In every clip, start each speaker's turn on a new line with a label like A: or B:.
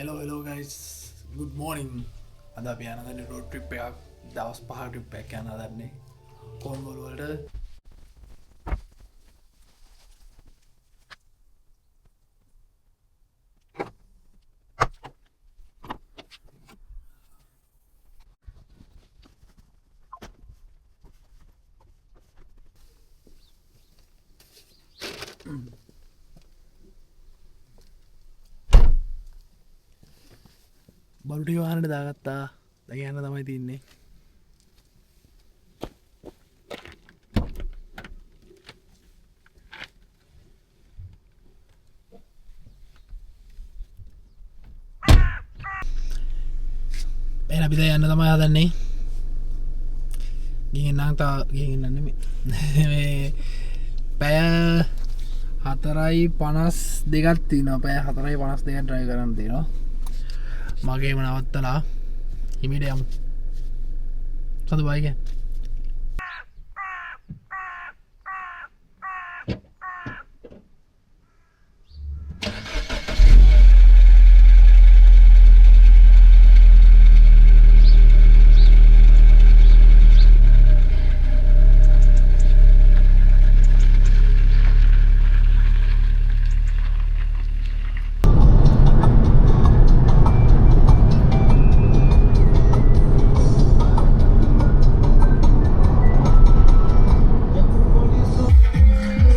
A: hello guys, good morning. අද අපි යනදන්නේ road trip එකක් දවස් 5 ට්‍රිප් එකක් යන හදන්නේ කෝන්වෝල් වලට. බරුටි වාහනට දාගත්තා. දැන් යන්න තමයි තින්නේ. එහෙනම් අපි දැන් යන්න තමයි හදන්නේ. ගිහින් නම් ගිහින් නෙමෙයි. මේ පැය 4:52ක් තියෙනවා. පැය 4:52ක් ඩ්‍රයිව් කරන්න තියෙනවා. මගේම නවත්තලා හිමිට යමු. සතු බයික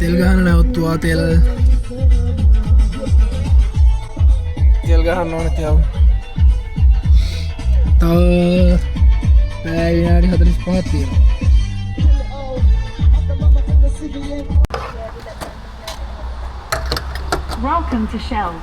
A: තෙල් ගහන නැවත්තුවා. තෙල් ගහන්න ඕන තියව. තව පැය විනාඩි 45ක් තියෙනවා.
B: Welcome to Shell.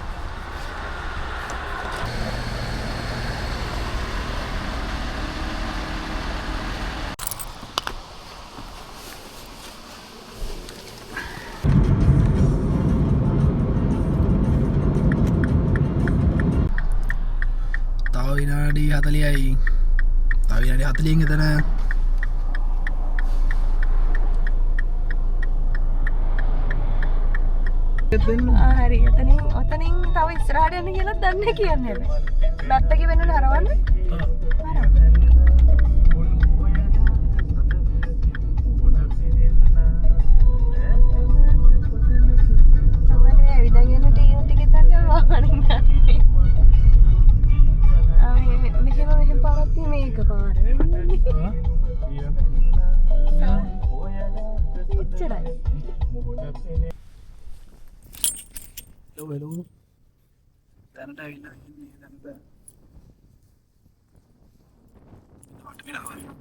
A: තව විනාඩි 40යි. තව විනාඩි 40න් එතන
B: හරි එතනින් ඔතනින් තව ඉස්සරහට යන්න කියලා දන්නේ කියන්නේ නැහැ. මැප් එකේ වෙනුන හරවන්න. තමයි ඇවිදගෙන ටිකෙත් ගන්න වාහනේ යන්නේ. මෙහෙම පාරක් තියෙන මේක පාර වෙන්නේ. එච්චරයි.
A: hello දැනට ඇවිල්ලා ඉන්නේ දැනට නාට වෙනවා.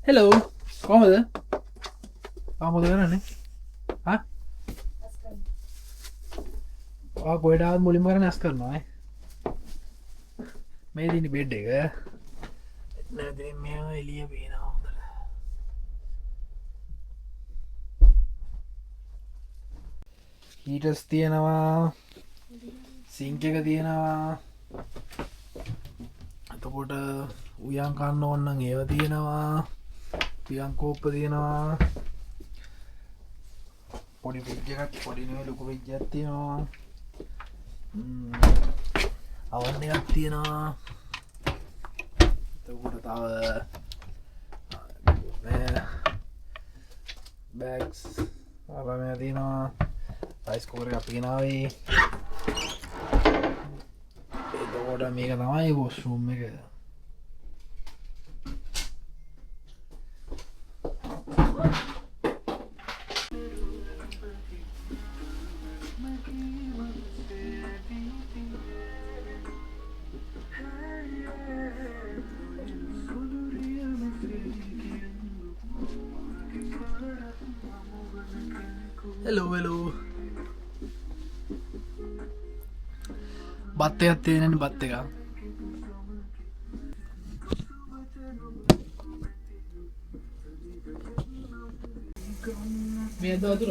A: හෙලෝ කොහමද? මොකද කරන්නේ? හා? කොහෙට ආවත් මුලින්ම කරන්නේ ඇස් කරනවා ඈ. මේ දින බෙඩ් එක. නැදින් මෙයා එළිය පේනවා හොඳට. හීටර්ස් තියෙනවා. සින්ක් එක තියෙනවා. එතකොට උයන් කන්න ඕන නම් ඒව තියෙනවා. පියන් කෝප්ප තියෙනවා. පොඩි ෆ්‍රිජ් එකක් පොඩි නෙවෙයි ලොකු ෆ්‍රිජ් එකක් තියෙනවා. අවන් එකක් තියෙනවා. එතකොට තව මේ බෑග්ස් ආවම තියෙනවා. රයිස් කුකර් එකක් ගෙනාවේ. එතකොට මේක තමයි වොෂ්රූම් එක. hello බත් එකක් තියෙනනේ බත් එකක්. මේ දවතුර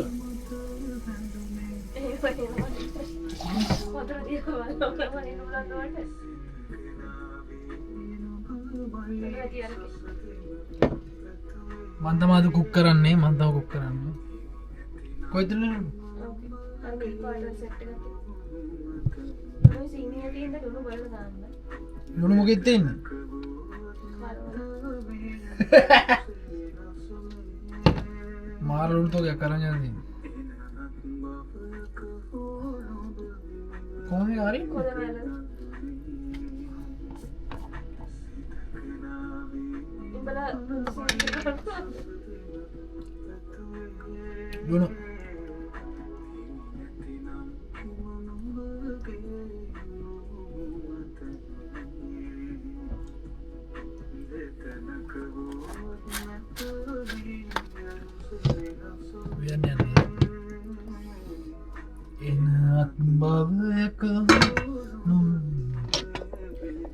A: මන්තමාද කුක් කරන්නේ මන්තම කුක් කරන්නේ කොයිද ලුණු මොකෙද තියෙන්නේ මාර ලුණු තෝගයක් කරන් යන්නේ කොහොමද හරි ලුණු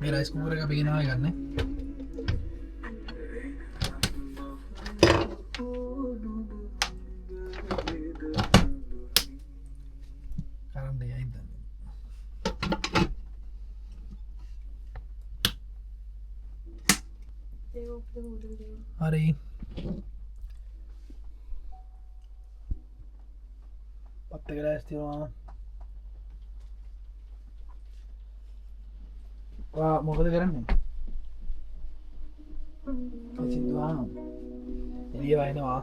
A: මේ රයිස් කුකර් එක අපි ගෙනාවා ගන්න කරන් දෙයයි දන්නේ හරි පත් එක රැස් තියෙනවා මොකද කරන්නේ සිදුවා එළිය වයින්නවා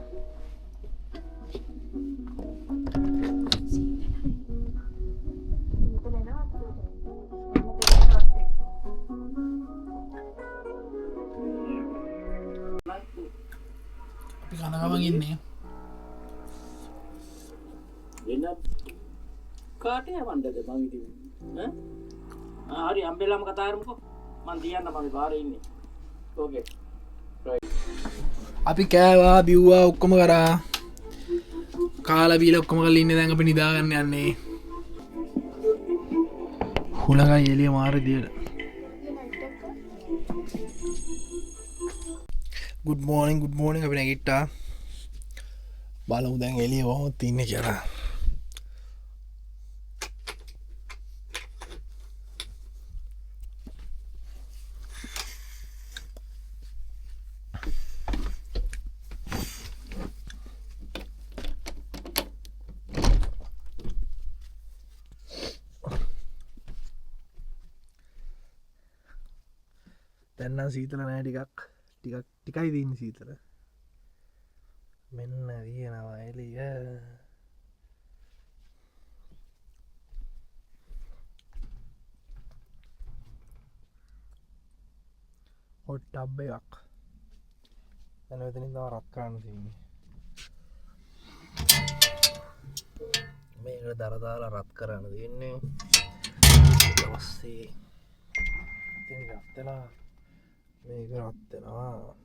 A: අපි කනගමන් ඉන්නේ
C: වෙන කාට යවන්නද මං ඉතින් ඈ හරි අම්බෙලාම කතා කරමුකෝ මං තියන්න මම පාරේ ඉන්නේ ඕකේ
A: අපි කෑවා බිව්වා ඔක්කොම කරා කාලා බීලා ඔක්කොම කරලා ඉන්නේ දැන් අපි නිදා ගන්න යන්නේ හුලඟයි එළිය මාර දියට good morning අපි නැගිට්ටා බලමු දැන් එළිය කොහොමද ඉන්නේ කියලා දැන්නම් සීතල නෑ ටිකයි තියන්නේ සීතල මෙන්න තියෙනවා එළිය හොට් ටබ් එකක් දැන් මෙතනින් තව රත් කරන්න තියෙන්නේ මේක දරදාලා රත් කරන්න තියෙන්නේ ඊට පස්සේ ඉතින් රත් වෙලා මේක රත් වෙනවා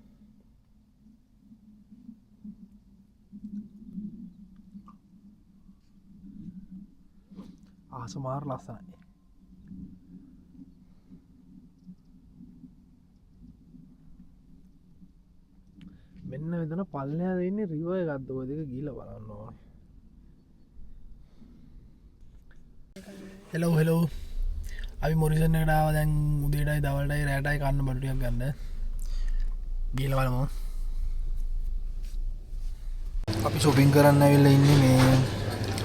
A: ආසමාර ලස්සනයි මෙන්න මෙතන පල්ලෙහා දෙන්නේ රිවර් එකක්ද ඔය දෙක ගිහලා බලන්න ඕනේ හෙලෝ අපි මොරිසන් එකට ආවා දැන් උදේටයි දවල්ටයි රැටයි කන්න බඩු ටිකක් ගන්න ගිහලා බලමු අපි shopping කරන්න ඇවිල්ලා ඉන්නේ මේ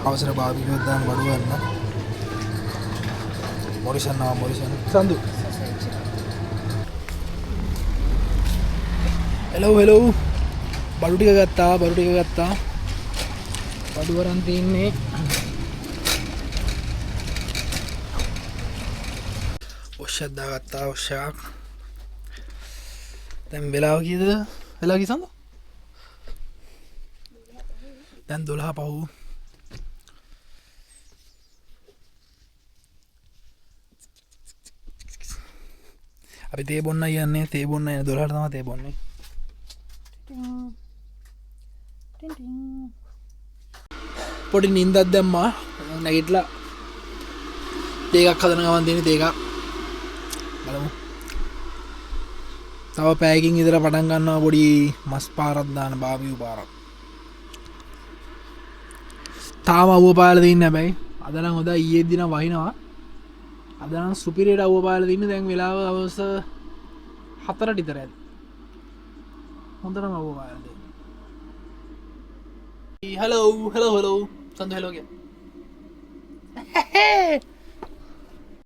A: අවසර බාබිකියු එකක් දාන්න බඩු ගන්න මොරිසන් සඳු හෙලෝ බඩු ටික ගත්තා බඩු වරන් තින්නේ ඔෂ්ෂක් දාගත්තා ඔෂ්ෂක් දැන් වෙලාව කීයද වෙලාව කී සඳ දැන් 12 පහු අපි තේ බොන්න යන්නේ 12ට තමයි තේ බොන්නේ පොඩි නින්දක් දැම්මා නැගිටලා තේ එකක් හදන ගමන් තියෙන තේ එකක් බලමු තව පැයකින් විතර පටන් ගන්නවා පොඩි මස් පාරක් දාන බාබියු පාරක් තාම අවුව පාල තින්න බැයි අදනම් හොද ඊයේත් දින වහිනවා අදනම් සුපිරයට අවුව පාල තින්න දැන් වෙලාව අවස 4 ටිතර ඇති හොඳටම අවුව පාල හලෝ සඳ හෙලෝගේ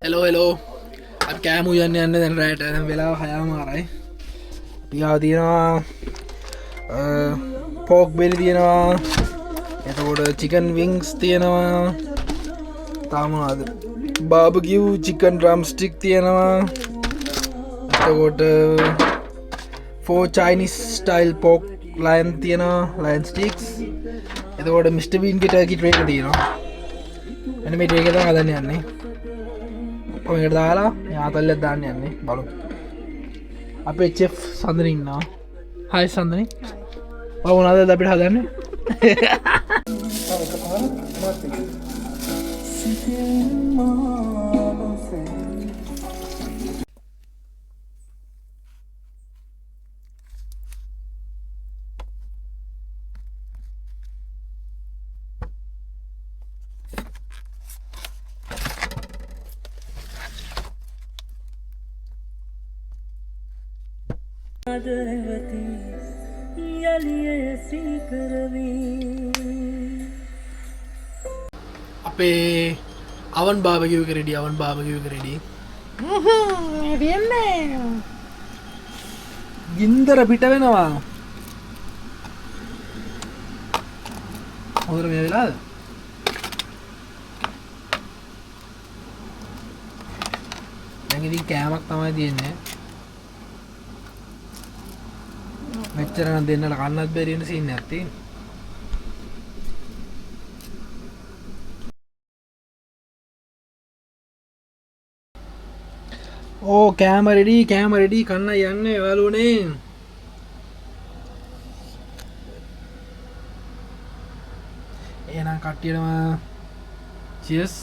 A: හෙලෝ කෑමු යන්න යන්න දැන් රෑට වෙලා හයාමාරයි පියාව තියෙනවා පෝක් බෙලි තියෙනවා එතකොට චිකන් විංස් තියෙනවා තාමනාද බාබකිව් චිකන් ඩ්‍රම් ස්ටික් තියෙනවා එතකොට for Chinese style pork loin තියෙනවා ලයන් ස්ටික්ස් එතකොට මිස්ටර් බීන්ගේ ටර්කි ට්‍රේක තියෙනවා එන්න මේ ට්‍රේක තමයි හදන්න යන්නේ ඔකට දාලා යාතල්ලක් දාන්න යන්නේ බලමු අපේ චෙෆ් සඳන ඉන්නවා හයි සඳනි ඔය මොනවද අපිට හදන්නේ අපේ අවන් බාබකිව කරඩි අවන් බාබකිව කරඩි ගින්දර පිට වෙනවා හොදර මේ වෙලාද දැඟිතින් කෑමක් තමයි තියෙන්නේ මෙච්චරන දෙන්නට කන්නත් බැරිෙන සින්න ඇති ඕ කෑමරෙඩි කන්න යන්න එවලුනේ එනම් කට්ටියටම චියස්